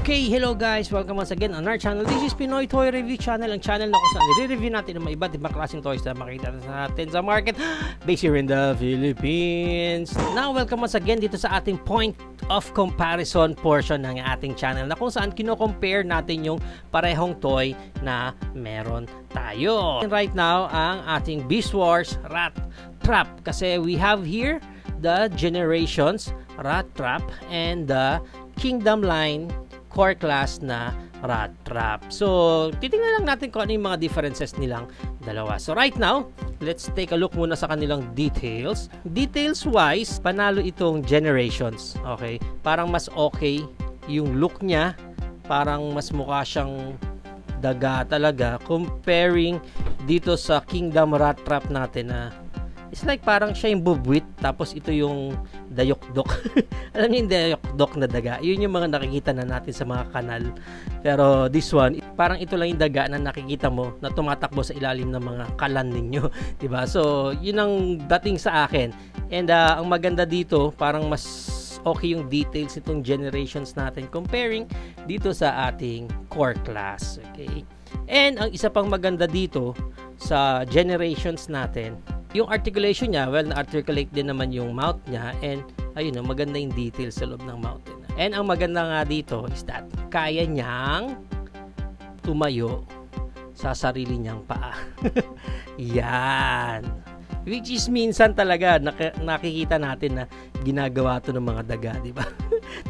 Okay, hello guys! Welcome once again on our channel. This is Pinoy Toy Review Channel, ang channel na kung saan i-review natin ang mga iba't ibang klaseng toys na makikita natin sa market based here in the Philippines. Now, welcome once again dito sa ating point of comparison portion ng ating channel na kung saan kino-compare natin yung parehong toy na meron tayo. And right now, ang ating Beast Wars Rat Trap, kasi we have here the Generations Rat Trap and the Kingdom line core class na Rat Trap. So, titingnan lang natin kung ano yung mga differences nilang dalawa. So, right now, let's take a look muna sa kanilang details. Details-wise, panalo itong Generations. Okay? Parang mas okay yung look niya. Parang mas mukha siyang daga talaga comparing dito sa Kingdom Rat Trap natin na it's like parang siya yung bubwit, tapos ito yung dayok-dok. Alam niyo yung dayok-dok na daga? Yun yung mga nakikita na natin sa mga kanal. Pero this one, parang ito lang yung daga na nakikita mo na tumatakbo sa ilalim ng mga kalan ninyo. Diba? So, yun ang dating sa akin. And ang maganda dito, parang mas okay yung details itong Generations natin comparing dito sa ating core class. Okay? And ang isa pang maganda dito sa Generations natin, yung articulation niya, well, na-articulate din naman yung mouth niya, and ayun, maganda yung details sa loob ng mouth niya. And ang maganda nga dito is that kaya niyang tumayo sa sarili niyang paa. Yan. Which is minsan talaga nakikita natin na ginagawa to ng mga daga, di ba?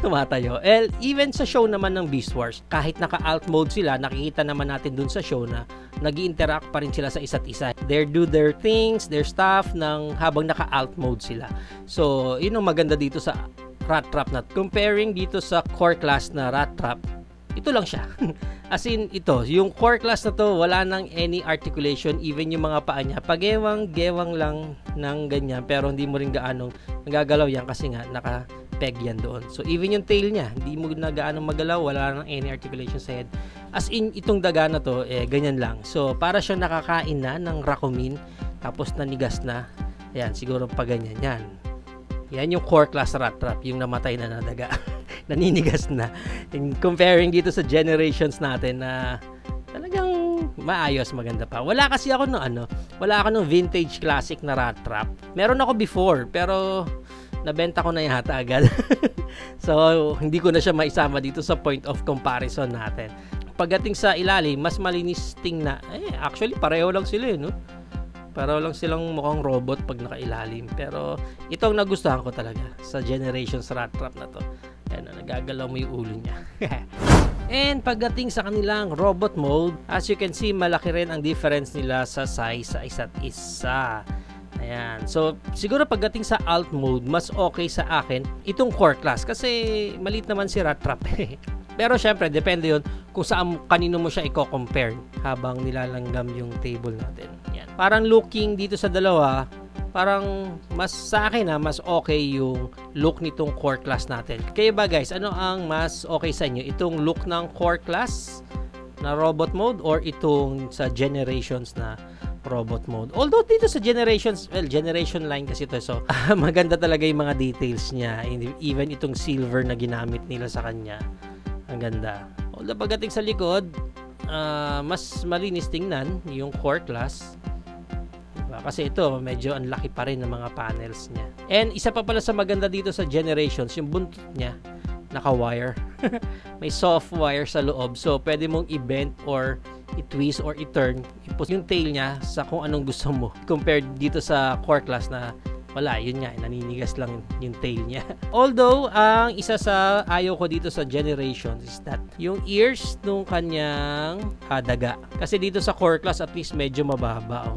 Tumatayo. Even sa show naman ng Beast Wars, kahit naka-alt mode sila, nakikita naman natin dun sa show na nag-i-interact pa rin sila sa isa't isa. They do their things, their stuff habang naka-alt mode sila. So, yun ang maganda dito sa Rat Trap na comparing dito sa core class na Rat Trap. Ito lang siya. As in, ito, yung core class na to, wala nang any articulation, even yung mga paa niya. Pagewang-gewang lang ng ganyan, pero hindi mo rin gaanong nagagalaw yan kasi nga naka-peg yan doon. So, even yung tail niya, hindi mo na gaanong magalaw, wala nang any articulation sa head. As in, itong daga na to, ganyan lang. So, para siyang nakakain na ng Rakumin, tapos nanigas na. Ayan, siguro pa ganyan. Yan yung core class Rat Trap, yung namatay na daga. Naninigas na. And comparing dito sa Generations natin na talagang maayos, maganda pa. Wala kasi ako wala ako ng vintage classic na Rat Trap. Meron ako before, pero nabenta ko na yata agad. So, hindi ko na siya maisama dito sa point of comparison natin. Pagdating sa ilalim, mas malinis tingnan. Actually, pareho lang sila, no? Pareho lang silang mukhang robot pag nakailalim. Pero, itong nagustuhan ko talaga sa Generations Rat Trap na to. Ayan, nagagalaw mo yung ulo niya. And pagdating sa kanilang robot mode, as you can see, malaki rin ang difference nila sa size sa isa't isa. Ayan. So, siguro pagdating sa alt mode, mas okay sa akin itong core class. Kasi maliit naman si Rat Trap. Pero syempre, depende yun kung saan kanino mo siya i-compare habang nilalanggam yung table natin. Yan. Parang looking dito sa dalawa, parang mas sa akin mas okay yung look nitong core class natin. Kaya ba guys, ano ang mas okay sa inyo? Itong look ng core class na robot mode or itong sa Generations na robot mode? Although dito sa Generations, well, Generation line kasi ito. So, maganda talaga yung mga details niya. Even itong silver na ginamit nila sa kanya. Ang ganda. Although pagdating sa likod, mas malinis tingnan yung core class. Diba? Kasi ito, medyo ang laki pa rin ng mga panels niya. And isa pa pala sa maganda dito sa Generations, yung buntot niya, naka-wire. May soft wire sa loob. So, pwede mong i-bend or i-twist or i-turn. I-push yung tail niya sa kung anong gusto mo. Compared dito sa core class na wala, yun nga, naninigas lang yung tail niya. Although, ang isa sa ayaw ko dito sa Generations is that yung ears nung kanyang daga. Kasi dito sa core class, at least medyo mababa.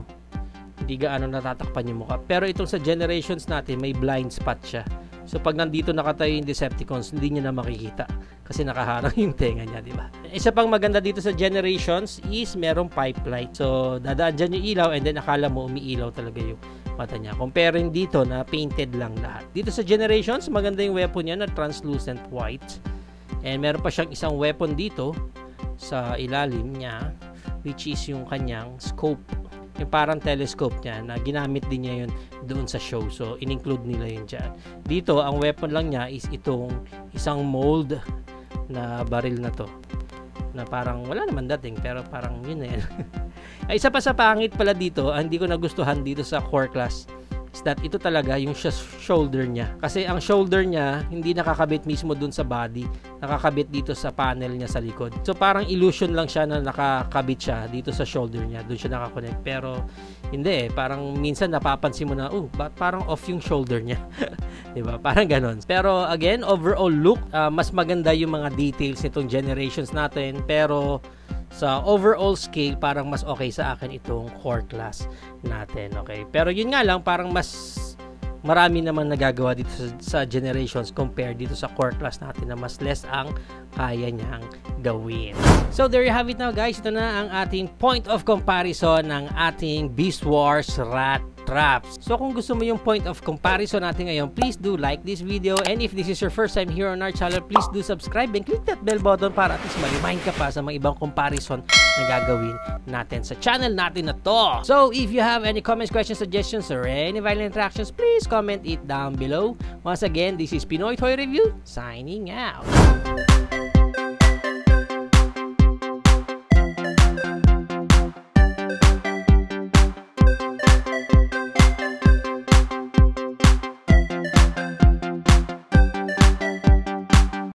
Hindi gaano natatakpan yung mukha. Pero itong sa Generations natin, may blind spot siya. So, pag nandito nakatayo yung Decepticons, hindi niya na makikita. Kasi nakaharang yung tenga niya, di ba? Isa pang maganda dito sa Generations is merong pipe light. So, dadaan dyan yung ilaw and then akala mo umiilaw talaga yung mata niya. Comparing dito na painted lang lahat. Dito sa Generations, maganda yung weapon niya na translucent white. And meron pa siyang isang weapon dito sa ilalim niya, which is yung kanyang scope. Yung parang telescope niya na ginamit din niya yun doon sa show. So, in-include nila yun dyan. Dito, ang weapon lang niya is itong isang mold na baril na to. Na parang wala naman dating, pero parang yun na yan. Ay, isa pa sa pangit pala dito, hindi ko nagustuhan dito sa core class, is that ito talaga yung shoulder niya. Kasi ang shoulder niya, hindi nakakabit mismo dun sa body. Nakakabit dito sa panel niya sa likod. So, parang illusion lang siya na nakakabit siya dito sa shoulder niya. Dun siya nakakonect. Pero, hindi eh. Parang minsan napapansin mo na, parang off yung shoulder niya. Diba? Parang ganon. Pero, again, overall look, mas maganda yung mga details nitong generations natin. Pero, sa overall scale, parang mas okay sa akin itong core class natin, okay? Pero yun nga lang, parang mas marami naman nagagawa dito sa generations compared dito sa core class natin na mas less ang kaya niyang gawin. So there you have it now, guys. Ito na ang ating point of comparison ng ating Beast Wars Rat Traps. So kung gusto mo yung point of comparison natin ngayon, please do like this video, and if this is your first time here on our channel, please do subscribe and click that bell button para at least ma-remind ka pa sa mga ibang comparison na gagawin natin sa channel natin na to. So if you have any comments, questions, suggestions, or any violent interactions, please comment it down below. Once again, this is Pinoy Toy Review, signing out.